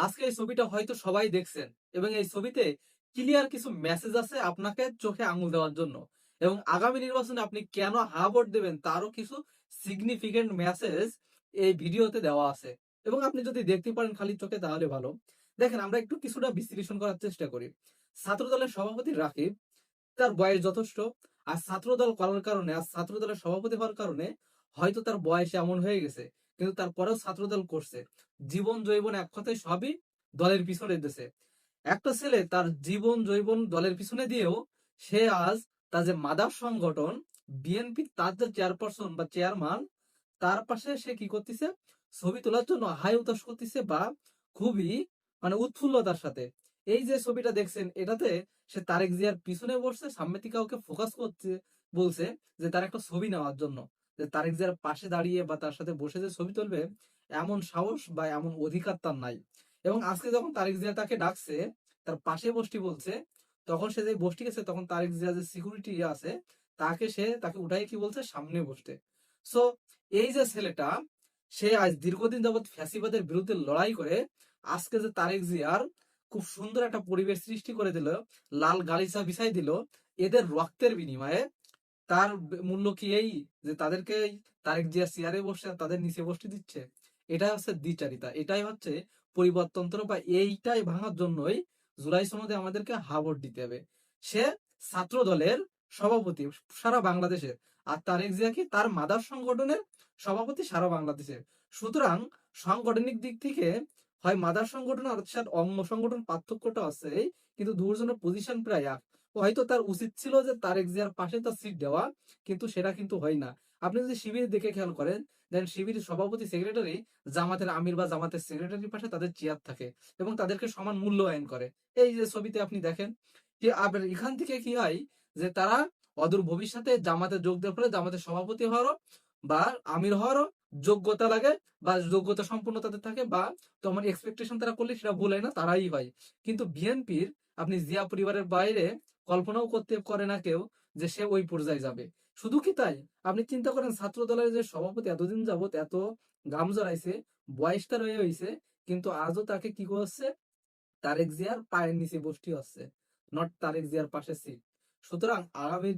আজকে এই ছবিটা হয়তো সবাই দেখছেন এবং এই ছবিতে ক্লিয়ার কিছু মেসেজ আছে আপনাকে চোখে আঙুল দেওয়ার জন্য। এবং আগামী নির্বাচনে আপনি কেন হা ভোট দেবেন তারও কিছু সিগনিফিকেন্ট মেসেজ এই ভিডিওতে দেওয়া আছে। এবং আপনি যদি দেখতে পারেন খালি চোখে তাহলে ভালো। দেখেন, আমরা একটু কিছুটা বিশ্লেষণ করার চেষ্টা করি। ছাত্র দলের সভাপতি রাকিব, তার বয়স যথেষ্ট। আর ছাত্রদল করার কারণে, আর ছাত্রদলের সভাপতি হওয়ার কারণে হয়তো তার বয়স এমন হয়ে গেছে, কিন্তু তারপরেও ছাত্রদল করছে। জীবন জৈবন এক কথায় সবই দলের পিছনে দিতেছে। একটা ছেলে তার জীবন জৈবন দলের পিছনে দিয়েও সে আজ তার যে মাদার সংগঠন বিএনপি, তার যে চেয়ারপারসন বা চেয়ারম্যান, তার পাশে সে কি করতেছে, ছবি তোলার জন্য হাই উতাস করতেছে বা খুবই উৎফুল্লতার সাথে। এই যে ছবিটা দেখছেন, এটাতে সে তারেক জিয়ার পিছনে বসছে, সামনে থেকে কাউকে ফোকাস করতে বলছে যে তার একটা ছবি নেওয়ার জন্য, যে তারেক জিয়ার পাশে দাঁড়িয়ে বা তার সাথে বসে যে ছবি তুলবে এমন সাহস বা এমন অধিকার তার নাই। এবং আজকে যখন তারেক জিয়া তাকে ডাকছে তার পাশে বসতে বলছে, তখন সে যে বসতে গেছে, তখন তারেক জিয়া যে সিকিউরিটি আছে তাকে উঠাই কি বলছে, সামনে বসতে। সো এই যে ছেলেটা, সে আজ দীর্ঘদিন যাবৎ ফ্যাসিবাদের বিরুদ্ধে লড়াই করে আজকে যে তারেক জিয়ার খুব সুন্দর একটা পরিবেশ সৃষ্টি করে দিল, লাল গালিচা বিছাই দিল এদের রক্তের বিনিময়ে, তার মূল্য কি এই যে তাদেরকে তারেক জিয়া চেয়ারে বসে তাদের নিচে বসতে দিচ্ছে? এটাই হচ্ছে দ্বিচারিতা, এটাই হচ্ছে পরিবর্তনতন্ত্র, বা এইটাই ভাঙার জন্যই জুলাই সনদে আমাদেরকে হাবট দিতে হবে। সে ছাত্র দলের সভাপতি সারা বাংলাদেশের, আর তারেক জিয়া কি তার মাদার সংগঠনের সভাপতি সারা বাংলাদেশের। সুতরাং সাংগঠনিক দিক থেকে হয় মাদার সংগঠন আর অঙ্গ সংগঠন পার্থক্যটা আছে, কিন্তু দুজনের পজিশন প্রায় এক। হয়তো তার উচিত ছিল যে তারেক জিয়ার পাশে তার সিট দেওয়া, কিন্তু সেটা কিন্তু হয় না। আপনি যদি শিবির দেখে খেয়াল করেন, দেন শিবির সভাপতি সেক্রেটারি জামাতের আমির বা জামাতের সেক্রেটারির পাশে তাদের চেয়ার থাকে এবং তাদেরকে সমান মূল্যায়ন করে। এই যে ছবিতে আপনি দেখেন যে আবার এখান থেকে কি হয়, যে তারা অদূর ভবিষ্যতে জামাতে যোগ দেওয়ার ফলে জামাতের সভাপতি হওয়ারও বা আমির হওয়ারও যোগ্যতা লাগে, বা যোগ্যতা সম্পূর্ণ তাদের থাকে, বা তোমার এক্সপেকটেশন তারা করলে সেটা ভুল হয় না, তারাই হয়। কিন্তু বিএনপির আপনি জিয়া পরিবারের বাইরে কল্পনাও করতে করে না কেউ যে সে ওই পর্যায়ে যাবে। শুধু কি তাই, আপনি চিন্তা করেন ছাত্র দলের যে সভাপতি এতদিন যাবত এত গাম জড়াইছে, বয়সটা রয়ে হয়েছে, কিন্তু আজও তাকে কি করছে, তারেক জিয়ার পায়ের নিচে বসতি হচ্ছে, নট তারেক জিয়ার পাশে সিট। সুতরাং আগামী